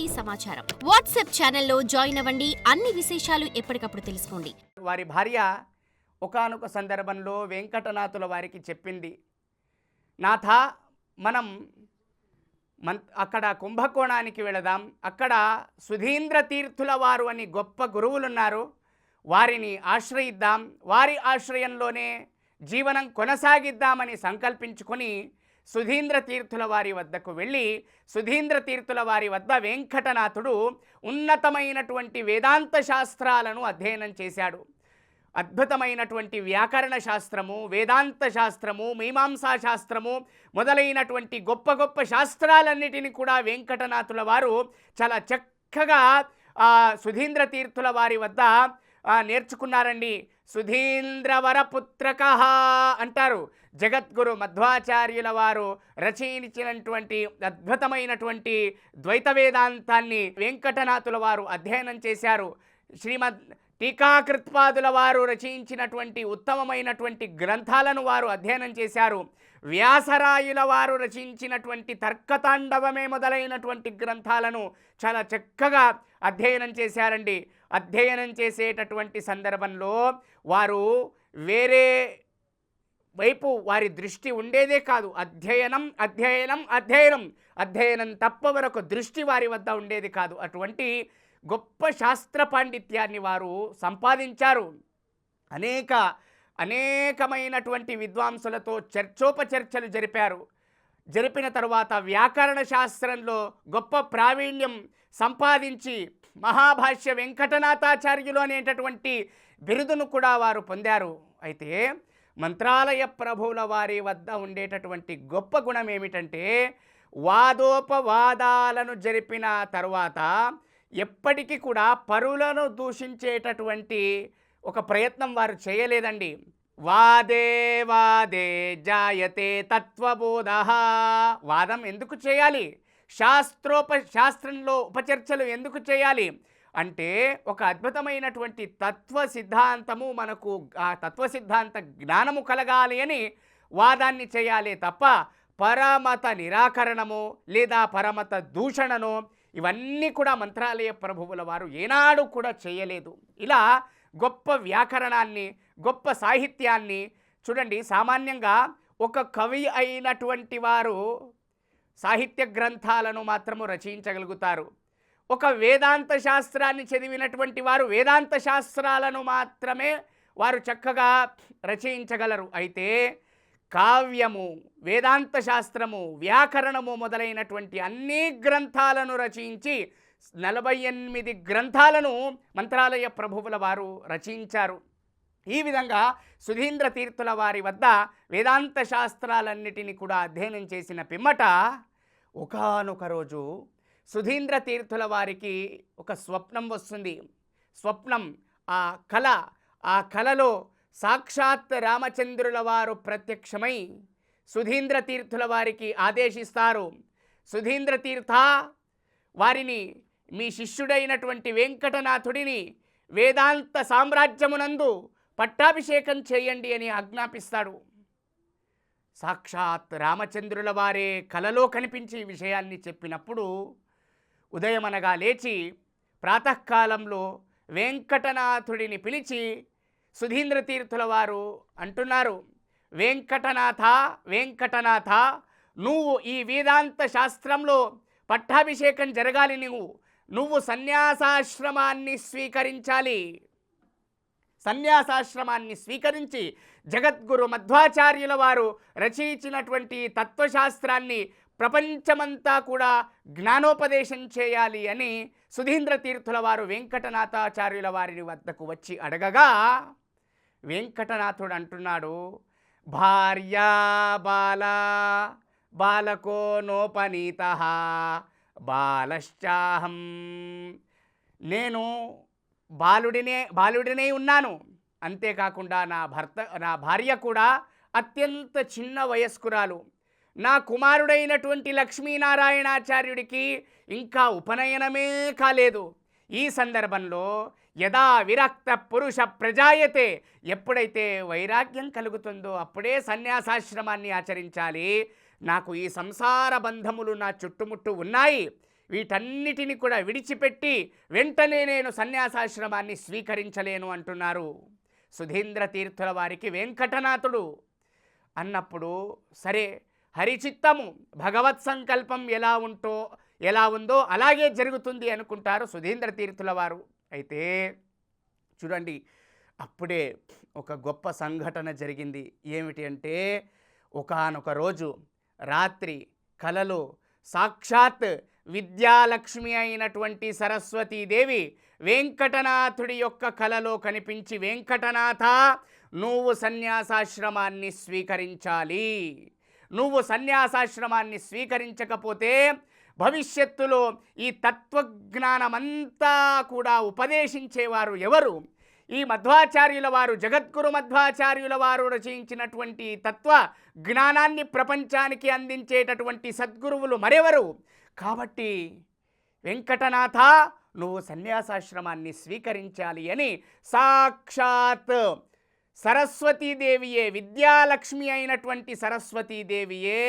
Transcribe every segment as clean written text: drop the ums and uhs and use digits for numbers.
TV సమాచారం WhatsApp ఛానల్లో join అవ్వండి. అన్ని విశేషాలు ఎప్పటికప్పుడు తెలుసుకోండి. వారి భార్య ఒకానొక సందర్భంలో వెంకటనాథుల వారికి చెప్పింది, నాథ మనం అక్కడ కుంభకోణానికి వెళదాం, అక్కడ సుధీంద్ర తీర్థుల వారు అని గొప్ప గురువులున్నారు, వారిని ఆశ్రయిద్దాం, వారి ఆశ్రయంలోనే జీవనం కొనసాగిద్దామని సంకల్పించుకొని సుధీంద్ర తీర్థుల వారి వద్దకు వెళ్ళి, సుధీంద్ర తీర్థుల వారి వద్ద వెంకటనాథుడు ఉన్నతమైనటువంటి వేదాంత శాస్త్రాలను అధ్యయనం చేశాడు. అద్భుతమైనటువంటి వ్యాకరణ శాస్త్రము, వేదాంత శాస్త్రము, మీమాంసా శాస్త్రము మొదలైనటువంటి గొప్ప గొప్ప శాస్త్రాలన్నిటినీ కూడా వెంకటనాథుల వారు చాలా చక్కగా సుధీంద్ర తీర్థుల వారి వద్ద నేర్చుకున్నారండి. సుధీంద్రవరపుత్రక అంటారు. జగద్గురు మధ్వాచార్యుల వారు రచయించినటువంటి అద్భుతమైనటువంటి ద్వైత వేదాంతాన్ని వెంకటనాథుల వారు అధ్యయనం చేశారు. శ్రీమద్ టీకాకృత్పాదుల వారు రచయించినటువంటి ఉత్తమమైనటువంటి గ్రంథాలను వారు అధ్యయనం చేశారు. వ్యాసరాయుల వారు రచించినటువంటి తర్కతాండవమే మొదలైనటువంటి గ్రంథాలను చాలా చక్కగా అధ్యయనం చేశారండి. అధ్యయనం చేసేటటువంటి సందర్భంలో వారు వేరే వైపు వారి దృష్టి ఉండేదే కాదు. అధ్యయనం అధ్యయనం అధ్యయనం అధ్యయనం తప్ప మరొక దృష్టి వారి వద్ద ఉండేది కాదు. అటువంటి గొప్ప శాస్త్ర పాండిత్యాన్ని వారు సంపాదించారు. అనేకమైనటువంటి విద్వాంసులతో చర్చోపచర్చలు జరిపారు. జరిపిన తరువాత వ్యాకరణ శాస్త్రంలో గొప్ప ప్రావీణ్యం సంపాదించి మహాభాష్య వెంకటనాథాచార్యులు అనేటటువంటి బిరుదును కూడా వారు పొందారు. అయితే మంత్రాలయ ప్రభువుల వారి వద్ద ఉండేటటువంటి గొప్ప గుణం ఏమిటంటే, వాదోపవాదాలను జరిపిన తరువాత ఎప్పటికీ కూడా పరులను దూషించేటటువంటి ఒక ప్రయత్నం వారు చేయలేదండి. వాదే వాదే జాయతే తత్వబోధ. వాదం ఎందుకు చేయాలి? శాస్త్రంలో ఉపచర్చలు ఎందుకు చేయాలి అంటే, ఒక అద్భుతమైనటువంటి తత్వ సిద్ధాంతము మనకు ఆ తత్వ సిద్ధాంత జ్ఞానము కలగాలి అని వాదాన్ని చేయాలి తప్ప పరమత నిరాకరణము లేదా పరమత దూషణను ఇవన్నీ కూడా మంత్రాలయ ప్రభువుల వారు ఏనాడు కూడా చేయలేదు. ఇలా గొప్ప వ్యాకరణాన్ని, గొప్ప సాహిత్యాన్ని చూడండి. సామాన్యంగా ఒక కవి అయినటువంటి వారు సాహిత్య గ్రంథాలను మాత్రము రచయించగలుగుతారు. ఒక వేదాంత శాస్త్రాన్ని చదివినటువంటి వారు వేదాంత శాస్త్రాలను మాత్రమే వారు చక్కగా రచయించగలరు. అయితే కావ్యము, వేదాంత శాస్త్రము, వ్యాకరణము మొదలైనటువంటి అన్ని గ్రంథాలను రచించి 48 గ్రంథాలను మంత్రాలయ ప్రభువుల వారు రచించారు. ఈ విధంగా సుధీంద్ర తీర్థుల వారి వద్ద వేదాంత శాస్త్రాలన్నిటినీ కూడా అధ్యయనం చేసిన పిమ్మట ఒకానొక రోజు సుధీంద్ర తీర్థుల వారికి ఒక స్వప్నం వస్తుంది. స్వప్నం, ఆ కలలో సాక్షాత్ రామచంద్రుల వారు ప్రత్యక్షమై సుధీంద్ర తీర్థుల వారికి ఆదేశిస్తారు, సుధీంద్ర తీర్థ, వారిని మీ శిష్యుడైనటువంటి వెంకటనాథుడిని వేదాంత సామ్రాజ్యమునందు పట్టాభిషేకం చేయండి అని ఆజ్ఞాపిస్తాడు. సాక్షాత్ రామచంద్రుల వారే కలలో కనిపించి ఈ విషయాన్ని చెప్పినప్పుడు ఉదయమనగా లేచి ప్రాతకాలంలో వెంకటనాథుడిని పిలిచి సుధీంద్ర తీర్థుల వారు అంటున్నారు, వెంకటనాథ, వెంకటనాథ, నువ్వు ఈ వేదాంత శాస్త్రంలో పట్టాభిషేకం జరగాలి. నువ్వు సన్యాసాశ్రమాన్ని స్వీకరించాలి. సన్యాసాశ్రమాన్ని స్వీకరించి జగద్గురు మధ్వాచార్యుల వారు రచించినటువంటి తత్వశాస్త్రాన్ని ప్రపంచమంతా కూడా జ్ఞానోపదేశం చేయాలి అని సుధీంద్ర తీర్థుల వారు వెంకటనాథాచార్యుల వారి వద్దకు వచ్చి అడగగా వెంకటనాథుడు అంటున్నాడు, భార్యా బాలకో నోపనీత బాలశ్చాహం. నేను బాలుడినే ఉన్నాను. అంతేకాకుండా నా భార్య కూడా అత్యంత చిన్న వయస్కురాలు. నా కుమారుడైనటువంటి లక్ష్మీనారాయణాచార్యుడికి ఇంకా ఉపనయనమే కాలేదు. ఈ సందర్భంలో యదా విరక్త పురుష ప్రజాయతే, ఎప్పుడైతే వైరాగ్యం కలుగుతుందో అప్పుడే సన్యాసాశ్రమాన్ని ఆచరించాలి. నాకు ఈ సంసార బంధములు నా చుట్టుముట్టు ఉన్నాయి, వీటన్నిటిని కూడా విడిచిపెట్టి వెంటనే నేను సన్యాసాశ్రమాన్ని స్వీకరించలేను అంటున్నారు సుధీంద్ర తీర్థుల వారికి వెంకటనాథుడు. అన్నప్పుడు సరే, హరిచిత్తము భగవత్ సంకల్పం ఎలా ఉందో అలాగే జరుగుతుంది అనుకుంటారు సుధీంద్ర తీర్థుల వారు. అయితే చూడండి, అప్పుడే ఒక గొప్ప సంఘటన జరిగింది. ఏమిటి అంటే, ఒకానొక రోజు రాత్రి కలలో సాక్షాత్ విద్యాలక్ష్మి అయినటువంటి సరస్వతీదేవి వెంకటనాథుడి యొక్క కలలో కనిపించి, వెంకటనాథ, నువ్వు సన్యాసాశ్రమాన్ని స్వీకరించాలి. నువ్వు సన్యాసాశ్రమాన్ని స్వీకరించకపోతే భవిష్యత్తులో ఈ తత్వజ్ఞానమంతా కూడా ఉపదేశించేవారు ఎవరు? ఈ మధ్వాచార్యుల వారు, జగద్గురు మధ్వాచార్యుల వారు రచించినటువంటి తత్వ జ్ఞానాన్ని ప్రపంచానికి అందించేటటువంటి సద్గురువులు మరెవరు? కాబట్టి వెంకటనాథ, నువ్వు సన్యాసాశ్రమాన్ని స్వీకరించాలి అని సాక్షాత్ సరస్వతీదేవియే, విద్యాలక్ష్మి అయినటువంటి సరస్వతీదేవియే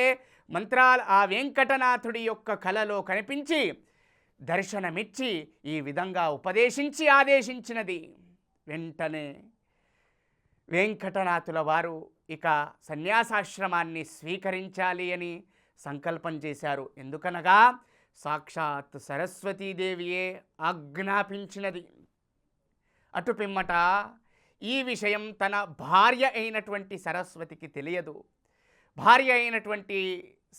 ఆ వెంకటనాథుడి యొక్క కలలో కనిపించి దర్శనమిచ్చి ఈ విధంగా ఉపదేశించి ఆదేశించినది. వెంటనే వెంకటనాథుల వారు ఇక సన్యాసాశ్రమాన్ని స్వీకరించాలి అని సంకల్పం చేశారు. ఎందుకనగా సాక్షాత్ సరస్వతీదేవియే ఆజ్ఞాపించినది. అటు పిమ్మట ఈ విషయం తన భార్య అయినటువంటి సరస్వతికి తెలియదు. భార్య అయినటువంటి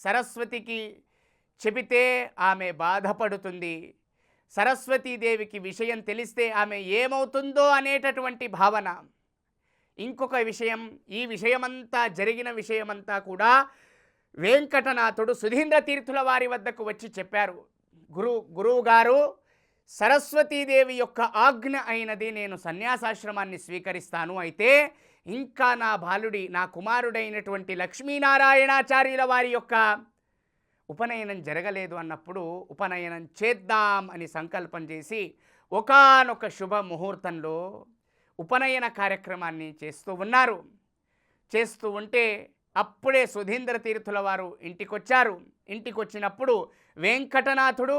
సరస్వతికి చెబితే ఆమె బాధపడుతుంది. సరస్వతీదేవికి విషయం తెలిస్తే ఆమె ఏమవుతుందో అనేటటువంటి భావన. ఇంకొక విషయం, ఈ విషయమంతా జరిగిన విషయమంతా కూడా వెంకటనాథుడు సుధీంద్ర తీర్థుల వారి వద్దకు వచ్చి చెప్పారు. గురువు గారు, సరస్వతీదేవి యొక్క ఆజ్ఞ అయినది, నేను సన్యాసాశ్రమాన్ని స్వీకరిస్తాను. అయితే ఇంకా నా కుమారుడైనటువంటి లక్ష్మీనారాయణాచార్యుల వారి యొక్క ఉపనయనం జరగలేదు అన్నప్పుడు ఉపనయనం చేద్దాం అని సంకల్పం చేసి ఒకానొక శుభ ముహూర్తంలో ఉపనయన కార్యక్రమాన్ని చేస్తూ ఉంటే అప్పుడే సుధీంద్ర తీర్థుల వారు ఇంటికొచ్చారు. ఇంటికొచ్చినప్పుడు వెంకటనాథుడు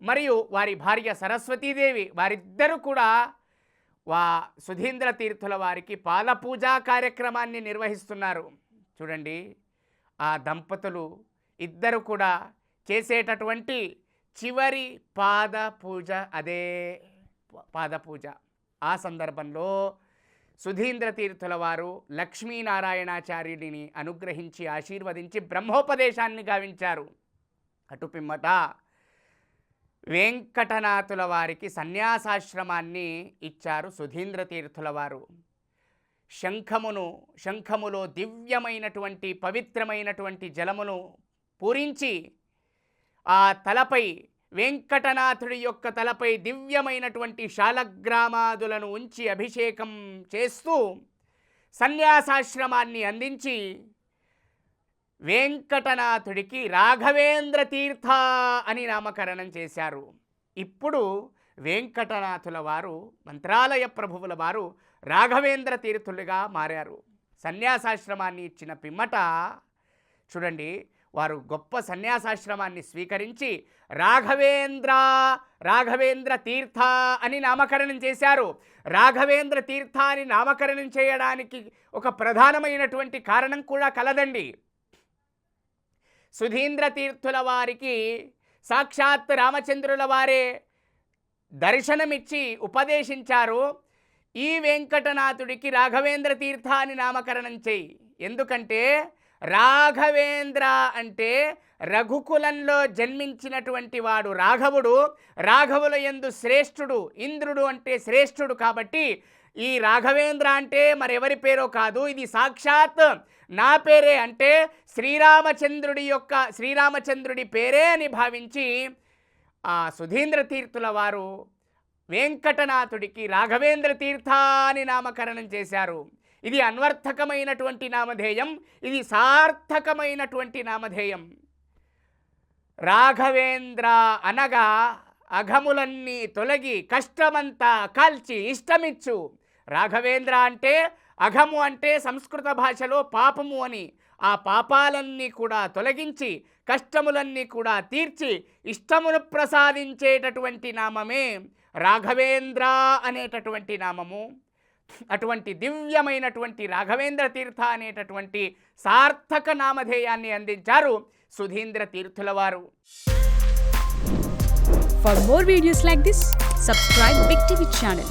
మరియు వారి భార్య సరస్వతీదేవి వారిద్దరూ కూడా సుధీంద్ర తీర్థుల వారికి పాలపూజా కార్యక్రమాన్ని నిర్వహిస్తున్నారు. చూడండి, ఆ దంపతులు ఇద్దరు కూడా చేసేటటువంటి చివరి పాదపూజ అదే పాదపూజ. ఆ సందర్భంలో సుధీంద్ర తీర్థుల వారు లక్ష్మీనారాయణాచార్యుడిని అనుగ్రహించి ఆశీర్వదించి బ్రహ్మోపదేశాన్ని గావించారు. అటు పిమ్మట వెంకటనాథుల వారికి సన్యాసాశ్రమాన్ని ఇచ్చారు సుధీంద్ర తీర్థుల వారు. శంఖములో దివ్యమైనటువంటి పవిత్రమైనటువంటి జలమును పూరించి ఆ తలపై, వెంకటనాథుడి యొక్క తలపై దివ్యమైనటువంటి శాలగ్రామాదులను ఉంచి అభిషేకం చేస్తూ సన్యాసాశ్రమాన్ని అందించి వెంకటనాథుడికి రాఘవేంద్ర తీర్థ అని నామకరణం చేశారు. ఇప్పుడు వెంకటనాథుల వారు, మంత్రాలయ ప్రభువుల వారు రాఘవేంద్ర తీర్థులుగా మారారు. సన్యాసాశ్రమాన్ని ఇచ్చిన పిమ్మట చూడండి, వారు గొప్ప సన్యాసాశ్రమాన్ని స్వీకరించి రాఘవేంద్ర తీర్థ అని నామకరణం చేశారు. రాఘవేంద్ర తీర్థ అని నామకరణం చేయడానికి ఒక ప్రధానమైనటువంటి కారణం కూడా కలదండి. సుధీంద్ర తీర్థుల వారికి సాక్షాత్ రామచంద్రుల వారే దర్శనమిచ్చి ఉపదేశించారు, ఈ వెంకటనాథుడికి రాఘవేంద్ర తీర్థ అని నామకరణం చేయి. ఎందుకంటే రాఘవేంద్ర అంటే రఘుకులంలో జన్మించినటువంటి వాడు రాఘవుడు. రాఘవుల యందు శ్రేష్ఠుడు, ఇంద్రుడు అంటే శ్రేష్ఠుడు. కాబట్టి ఈ రాఘవేంద్ర అంటే మరెవరి పేరో కాదు, ఇది సాక్షాత్ నా పేరే, అంటే శ్రీరామచంద్రుడి పేరే అని భావించి ఆ సుధీంద్ర తీర్థుల వారు వెంకటనాథుడికి రాఘవేంద్ర తీర్థ అని నామకరణం చేశారు. ఇది అన్వర్థకమైనటువంటి నామధేయం, ఇది సార్థకమైనటువంటి నామధేయం. రాఘవేంద్ర అనగా అఘములన్నీ తొలగి కష్టమంతా కాల్చి ఇష్టమిచ్చు. రాఘవేంద్ర అంటే అఘము అంటే సంస్కృత భాషలో పాపము అని, ఆ పాపాలన్నీ కూడా తొలగించి కష్టములన్నీ కూడా తీర్చి ఇష్టమును ప్రసాదించేటటువంటి నామమే రాఘవేంద్ర అనేటటువంటి నామము. అటువంటి దివ్యమైనటువంటి రాఘవేంద్ర తీర్థ అనేటటువంటి సార్థక నామధేయాన్ని అందించారు సుధీంద్ర తీర్థుల వారు. For more videos like this, subscribe Big TV channel.